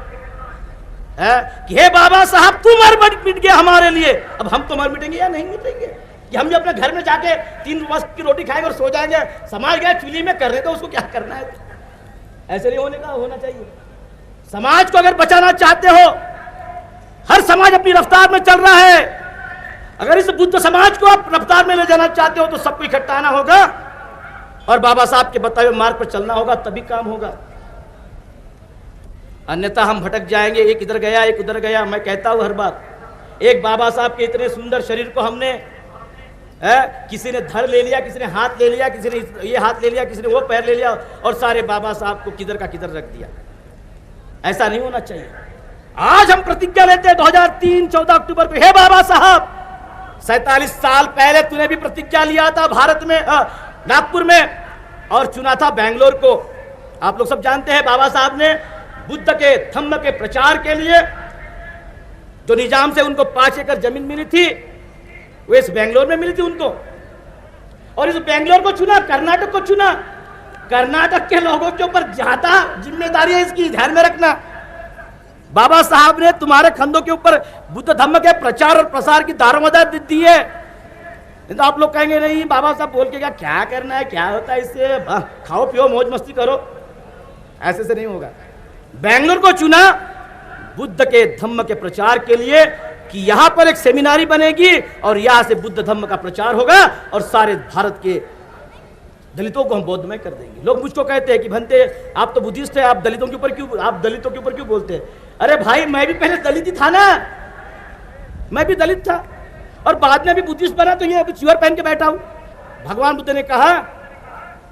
कि हे बाबा साहब तू मर मिट गया हमारे लिए, अब हम तो मर मिटेंगे या नहीं मिटेंगे? कि हम भी अपने घर में जाके 3 वक्त की रोटी खाएंगे और सो जाएंगे? समाज गया चूल्ही में कर रहे तो उसको क्या करना है? ऐसे नहीं होना चाहिए। समाज को अगर बचाना चाहते हो, हर समाज अपनी रफ्तार में चल रहा है। अगर इस बुद्ध समाज को आप रफ्तार में ले जाना चाहते हो तो सबको इकट्ठा आना होगा और बाबा साहब के बताए हुए मार्ग पर चलना होगा, तभी काम होगा। अन्यथा हम भटक जाएंगे, एक इधर गया एक उधर गया। मैं कहता हूं हर बार, एक बाबा साहब के इतने सुंदर शरीर को हमने किसी ने धड़ ले लिया, किसी ने हाथ ले लिया, किसी ने ये हाथ ले लिया, किसी ने वो पैर ले लिया और सारे बाबा साहब को किधर का किधर रख दिया। ऐसा नहीं होना चाहिए। आज हम प्रतिज्ञा लेते हैं 2003 14 अक्टूबर को, हे बाबा साहब 47 साल पहले तूने भी प्रतिज्ञा लिया था भारत में, नागपुर में, और चुना था बेंगलोर को। आप लोग सब जानते हैं बाबा साहब ने बुद्ध के धम्म के प्रचार के लिए जो निजाम से उनको 5 एकड़ जमीन मिली थी वो इस बेंगलोर में मिली थी उनको। और इस बेंगलोर को चुना, कर्नाटक को चुना। कर्नाटक के लोगों के ऊपर ज्यादा जिम्मेदारी है इसकी, ध्यान में रखना। बाबा साहब ने तुम्हारे कंधों के ऊपर बुद्ध धम्म के प्रचार और प्रसार की दारोमदार दी है। तो आप लोग कहेंगे नहीं बाबा साहब बोल के क्या करना है, क्या होता है इससे, खाओ पियो मौज मस्ती करो, ऐसे से नहीं होगा। बेंगलुरु को चुना बुद्ध के धम्म के प्रचार के लिए कि यहां पर एक सेमिनारी बनेगी और यहां से बुद्ध धम्म का प्रचार होगा और सारे भारत के दलितों को हम बौद्धमय कर देंगे। लोग मुझको कहते हैं कि भंते आप तो बुद्धिस्ट है, आप दलितों के ऊपर क्यों बोलते हैं? अरे भाई मैं भी पहले दलित ही था ना, मैं भी दलित था और बाद में भी बुद्धिस्ट बना, तो ये अभी च्योर पहन के बैठा हूं। भगवान बुद्ध ने कहा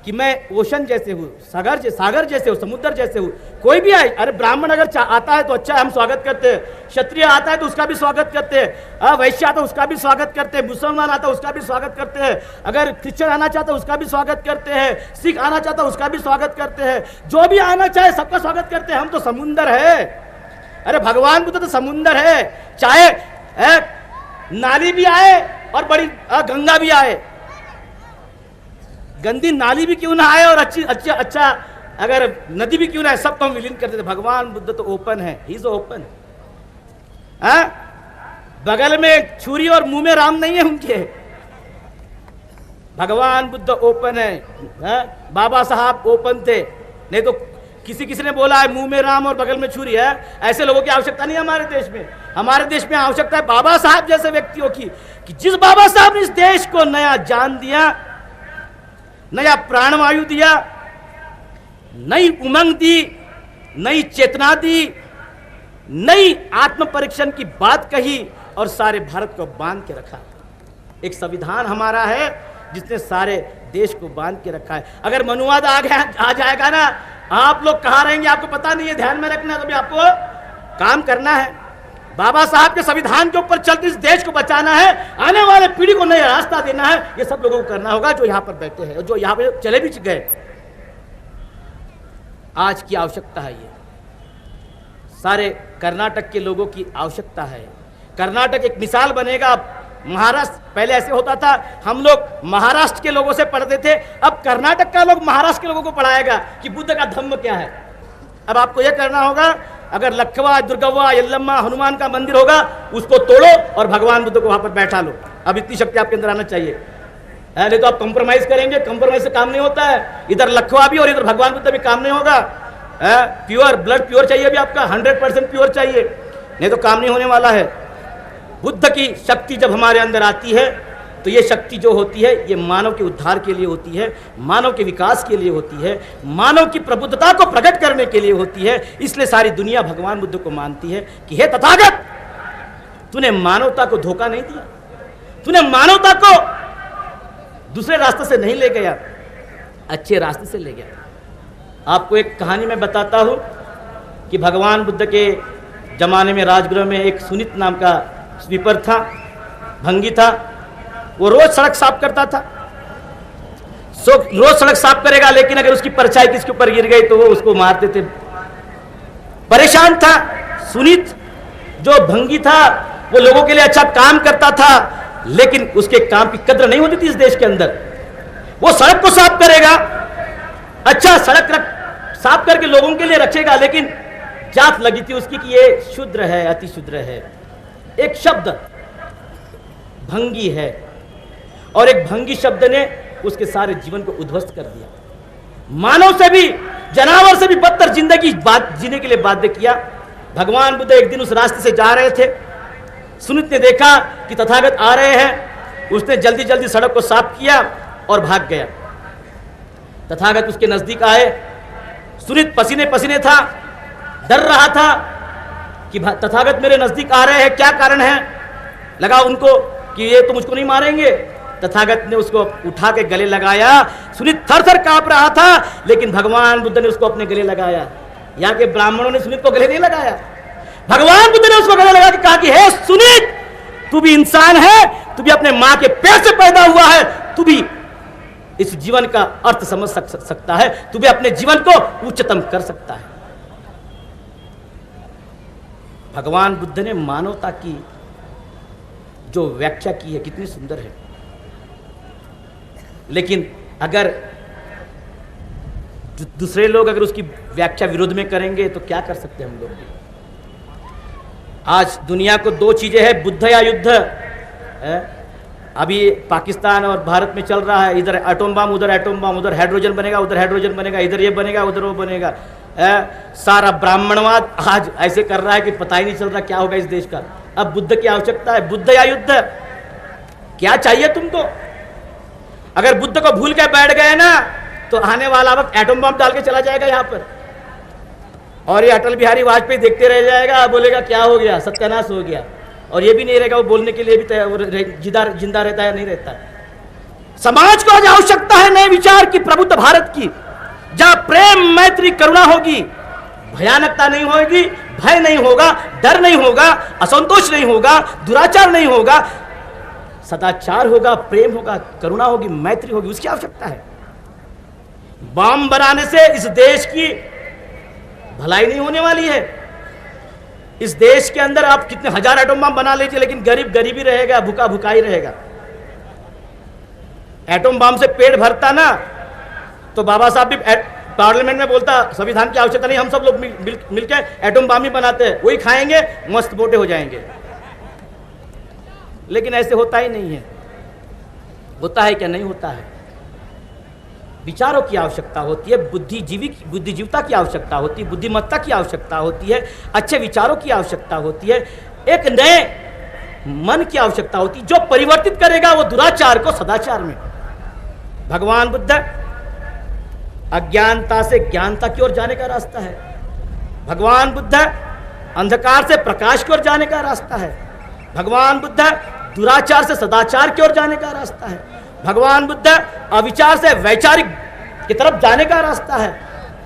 कि मैं ओशन जैसे हूँ, सागर जैसे हूँ, समुद्र जैसे हूँ। कोई भी आए, अरे ब्राह्मण अगर आता है तो अच्छा हम स्वागत करते हैं, क्षत्रिय आता है तो उसका भी स्वागत करते हैं, वैश्य आता है उसका भी स्वागत करते हैं, मुसलमान आता है उसका भी स्वागत करते हैं, अगर क्रिश्चियन आना चाहता है उसका भी स्वागत करते हैं, सिख आना चाहता है उसका भी स्वागत करते हैं, जो भी आना चाहे सबका स्वागत करते हैं। हम तो समुंदर है, अरे भगवान बुद्ध तो समुंदर है, चाहे नाली भी आए और बड़ी गंगा भी आए, गंदी नाली भी क्यों ना आए और अच्छा अगर नदी भी क्यों ना आए, सबको हम विलीन करते थे। भगवान बुद्ध तो ओपन है, ही इज ओपन। बगल में छुरी और मुंह में राम नहीं है उनके। भगवान बुद्ध ओपन है, बाबा साहब ओपन थे, नहीं तो किसी ने बोला है मुंह में राम और बगल में छुरी है। ऐसे लोगों की आवश्यकता नहीं है हमारे देश में। हमारे देश में आवश्यकता है बाबा साहब जैसे व्यक्तियों की, कि जिस बाबा साहब ने इस देश को नया जान दिया, नया प्राणवायु दिया, नई उमंग दी, नई चेतना दी, नई आत्म परीक्षण की बात कही और सारे भारत को बांध के रखा। एक संविधान हमारा है जिसने सारे देश को बांध के रखा है। अगर मनुवाद आ जाएगा ना, आप लोग कहां रहेंगे आपको पता नहीं है, ध्यान में रखना। तो भी आपको काम करना है, बाबा साहब के संविधान के ऊपर चलकर इस देश को बचाना है, आने वाले पीढ़ी को नया रास्ता देना है। ये सब लोगों को करना होगा जो यहां पर बैठे हैं और जो यहां पर चले भी गए। आज की आवश्यकता है, ये सारे कर्नाटक के लोगों की आवश्यकता है। कर्नाटक एक मिसाल बनेगा। महाराष्ट्र पहले ऐसे होता था, हम लोग महाराष्ट्र के लोगों से पढ़ते थे, अब कर्नाटक का लोग महाराष्ट्र के लोगों को पढ़ाएगा कि बुद्ध का धम्म क्या है। अब आपको यह करना होगा, अगर लखवा, दुर्गव्वा, यल्लम्मा, हनुमान का मंदिर होगा उसको तोड़ो और भगवान बुद्ध को वहां पर बैठा लो। अब इतनी शक्ति आपके अंदर आना चाहिए, नहीं तो आप कंप्रोमाइज करेंगे, कंप्रोमाइज से काम नहीं होता है। इधर लखवा भी और इधर भगवान बुद्ध भी काम नहीं होगा। प्योर ब्लड प्योर चाहिए भी आपका, 100% प्योर चाहिए, नहीं तो काम नहीं होने वाला है। बुद्ध की शक्ति जब हमारे अंदर आती है तो ये शक्ति जो होती है ये मानव के उद्धार के लिए होती है, मानव के विकास के लिए होती है, मानव की प्रबुद्धता को प्रकट करने के लिए होती है। इसलिए सारी दुनिया भगवान बुद्ध को मानती है कि हे तथागत, तूने मानवता को धोखा नहीं दिया, तूने मानवता को दूसरे रास्ते से नहीं ले गया, अच्छे रास्ते से ले गया। आपको एक कहानी मैं बताता हूं कि भगवान बुद्ध के जमाने में राजगृह में एक सुनित नाम का स्वीपर था, भंगी था। वो रोज सड़क साफ करता था, रोज सड़क साफ करेगा, लेकिन अगर उसकी परछाई किसके ऊपर गिर गई तो वो उसको मारते थे। परेशान था सुनीत, जो भंगी था, वो लोगों के लिए अच्छा काम करता था, लेकिन उसके काम की कद्र नहीं होती थी इस देश के अंदर। वो सड़क को साफ करेगा, अच्छा सड़क साफ करके लोगों के लिए रखेगा, लेकिन जात लगी थी उसकी कि ये शुद्र है, अति शुद्र है। एक शब्द भंगी है, और एक भंगी शब्द ने उसके सारे जीवन को उद्ध्वस्त कर दिया। मानव से भी, जानवर से भी बदतर जिंदगी जीने के लिए बाध्य किया। भगवान बुद्ध एक दिन उस रास्ते से जा रहे थे, सुनित ने देखा कि तथागत आ रहे हैं, उसने जल्दी जल्दी सड़क को साफ किया और भाग गया। तथागत उसके नजदीक आए, सुनित पसीने पसीने था, डर रहा था कि तथागत मेरे नजदीक आ रहे हैं, क्या कारण है। लगा उनको कि ये तो मुझको नहीं मारेंगे। तथागत ने उसको उठा के गले लगाया। सुनित थर थर कांप रहा था, लेकिन भगवान बुद्ध ने उसको अपने गले लगाया। यहाँ के ब्राह्मणों ने सुनित को गले नहीं लगाया, भगवान बुद्ध ने उसको गले लगा के कहा कि हे सुनित, तू भी इंसान है, तू भी अपने मां के पेट से पैदा हुआ है, तू भी इस जीवन का अर्थ समझ सकता है, तू भी अपने जीवन को उच्चतम कर सकता है। भगवान बुद्ध ने मानवता की जो व्याख्या की है कितनी सुंदर है। लेकिन अगर दूसरे लोग अगर उसकी व्याख्या विरोध में करेंगे तो क्या कर सकते हैं हम लोग भी। आज दुनिया को दो चीजें हैं, बुद्ध या युद्ध। अभी पाकिस्तान और भारत में चल रहा है, इधर एटम बम उधर एटम बम, उधर हाइड्रोजन बनेगा उधर हाइड्रोजन बनेगा, इधर ये बनेगा उधर वो बनेगा। सारा ब्राह्मणवाद आज ऐसे कर रहा है कि पता ही नहीं चल रहा क्या होगा इस देश का। अब बुद्ध की आवश्यकता है, बुद्ध या युद्ध, क्या चाहिए तुमको? अगर बुद्ध को भूल के बैठ गए ना तो आने वाला वक्त एटम बम डाल के चला जाएगा यहाँ पर, और ये अटल बिहारी वाजपेयी देखते रह जाएगा, बोलेगा क्या हो गया, सत्यानाश हो गया, और ये भी नहीं रहेगा वो बोलने के लिए भी जिंदा रहता है नहीं रहता। समाज को आज आवश्यकता है नए विचार की, प्रबुद्ध भारत की, जहां प्रेम मैत्री करुणा होगी, भयानकता नहीं होगी, भय नहीं होगा, डर नहीं होगा, असंतोष नहीं होगा, दुराचार नहीं होगा, सदाचार होगा, प्रेम होगा, करुणा होगी, मैत्री होगी, उसकी आवश्यकता है। बम बनाने से इस देश की भलाई नहीं होने वाली है। इस देश के अंदर आप कितने हजार एटम बम बना लीजिए, लेकिन गरीब गरीब ही रहेगा, भूखा भूखा ही रहेगा। एटम बम से पेट भरता ना तो बाबा साहब भी पार्लियामेंट में बोलता संविधान की आवश्यकता नहीं, हम सब लोग मिलकर एटम बम ही बनाते हैं, वही खाएंगे, मस्त मोटे हो जाएंगे। लेकिन ऐसे होता ही नहीं है। होता है क्या? नहीं होता है। विचारों की आवश्यकता होती है, बुद्धिजीवता की आवश्यकता होती है, बुद्धिमत्ता की आवश्यकता होती है, अच्छे विचारों की आवश्यकता होती है, एक नए मन की आवश्यकता होती है जो परिवर्तित करेगा वो दुराचार को सदाचार में। भगवान बुद्ध अज्ञानता से ज्ञानता की ओर जाने का रास्ता है। भगवान बुद्ध अंधकार से प्रकाश की ओर जाने का रास्ता है। भगवान बुद्ध दुराचार से सदाचार की ओर जाने का रास्ता है। भगवान बुद्ध अविचार से वैचारिक की तरफ जाने का रास्ता है।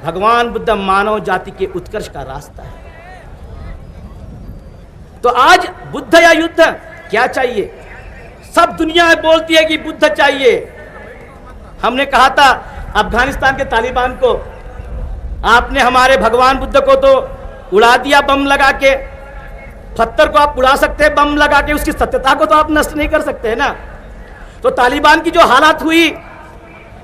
भगवान बुद्ध मानव जाति के उत्कर्ष का रास्ता है। तो आज बुद्ध या युद्ध, क्या चाहिए? सब दुनिया बोलती है कि बुद्ध चाहिए। हमने कहा था अफगानिस्तान के तालिबान को, आपने हमारे भगवान बुद्ध को तो उड़ा दिया बम लगा के। पत्थर को आप उड़ा सकते हैं बम लगा के, उसकी सत्यता को तो आप नष्ट नहीं कर सकते ना। तो तालिबान की जो हालत हुई,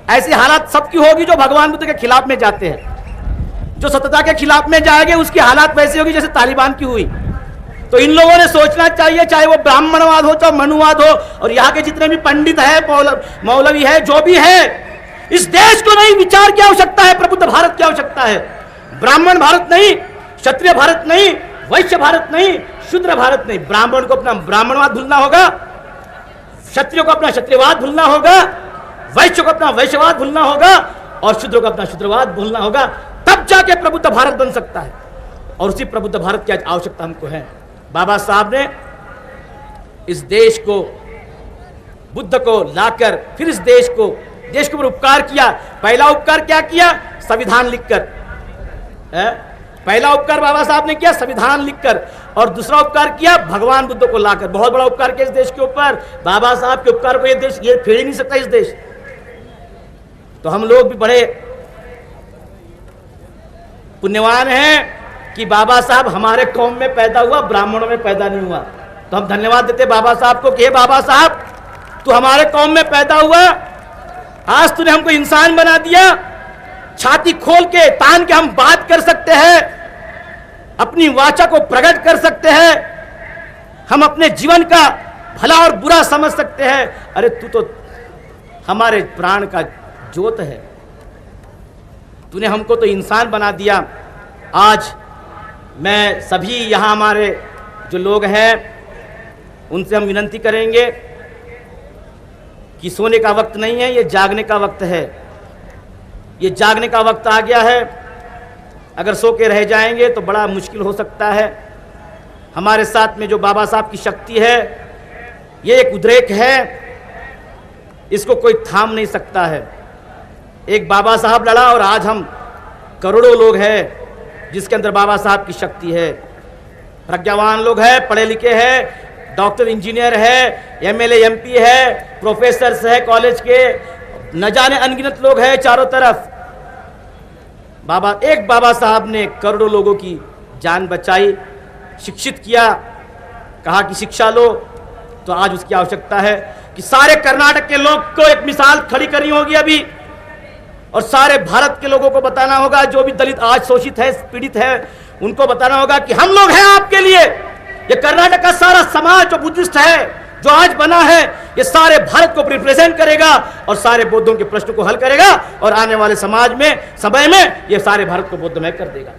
ऐसी हालत सबकी होगी जो भगवान बुद्ध के खिलाफ में जाते हैं। जो सत्यता के खिलाफ में जाएंगे उसकी हालत वैसी होगी जैसे तालिबान की हुई। तो इन लोगों ने सोचना चाहिए, चाहे वो ब्राह्मणवाद हो चाहे मनुवाद हो, और यहाँ के जितने भी पंडित है, मौलवी है, जो भी है, इस देश को नई विचार की आवश्यकता है, प्रबुद्ध भारत की आवश्यकता है। ब्राह्मण भारत नहीं, क्षत्रिय भारत नहीं, वैश्य भारत नहीं, शूद्र भारत नहीं। ब्राह्मण को अपना ब्राह्मणवाद भूलना होगा, क्षत्रिय को अपना क्षत्रियवाद भूलना होगा, वैश्य को अपना वैश्यवाद भूलना होगा, और शूद्र को अपना शूद्रवाद भूलना होगा। तब जाके प्रबुद्ध भारत बन सकता है। और उसी प्रबुद्ध भारत की आज आवश्यकता हमको है। बाबा साहब ने इस देश को, बुद्ध को लाकर फिर इस देश के ऊपर उपकार किया। पहला उपकार क्या किया? संविधान लिखकर। पहला उपकार बाबा साहब ने किया संविधान लिखकर, और दूसरा उपकार किया भगवान बुद्ध को लाकर। बहुत बड़ा उपकार किया इस देश के ऊपर। बाबा साहब के उपकार को ये फेर ही नहीं सकता इस देश। तो हम लोग भी बड़े पुण्यवान हैं कि बाबा साहब हमारे कौम में पैदा हुआ, ब्राह्मणों में पैदा नहीं हुआ। तो हम धन्यवाद देते बाबा साहब को कि बाबा साहब तू हमारे कौम में पैदा हुआ, आज तूने हमको इंसान बना दिया। छाती खोल के तान के हम बात कर सकते हैं, अपनी वाचा को प्रकट कर सकते हैं, हम अपने जीवन का भला और बुरा समझ सकते हैं। अरे तू तो हमारे प्राण का ज्योत है, तूने हमको तो इंसान बना दिया। आज मैं सभी यहाँ हमारे जो लोग हैं उनसे हम विनंती करेंगे कि सोने का वक्त नहीं है, ये जागने का वक्त है। ये जागने का वक्त आ गया है। अगर सो के रह जाएंगे तो बड़ा मुश्किल हो सकता है। हमारे साथ में जो बाबा साहब की शक्ति है, ये एक उद्रेक है, इसको कोई थाम नहीं सकता है। एक बाबा साहब लड़ा और आज हम करोड़ों लोग हैं जिसके अंदर बाबा साहब की शक्ति है। प्रज्ञावान लोग हैं, पढ़े लिखे हैं, डॉक्टर इंजीनियर है, एमएलए एमपी है, प्रोफेसर है कॉलेज के, न जाने अनगिनत लोग हैं चारों तरफ। एक बाबा साहब ने करोड़ों लोगों की जान बचाई, शिक्षित किया, कहा कि शिक्षा लो, तो आज उसकी आवश्यकता है कि सारे कर्नाटक के लोग को एक मिसाल खड़ी करनी होगी अभी, और सारे भारत के लोगों को बताना होगा, जो भी दलित आज शोषित है, पीड़ित है, उनको बताना होगा कि हम लोग हैं आपके लिए। ये कर्नाटक का सारा समाज जो बुद्धिस्ट है, जो आज बना है, ये सारे भारत को रिप्रेजेंट करेगा और सारे बौद्धों के प्रश्न को हल करेगा, और आने वाले समय में ये सारे भारत को बौद्धमय कर देगा।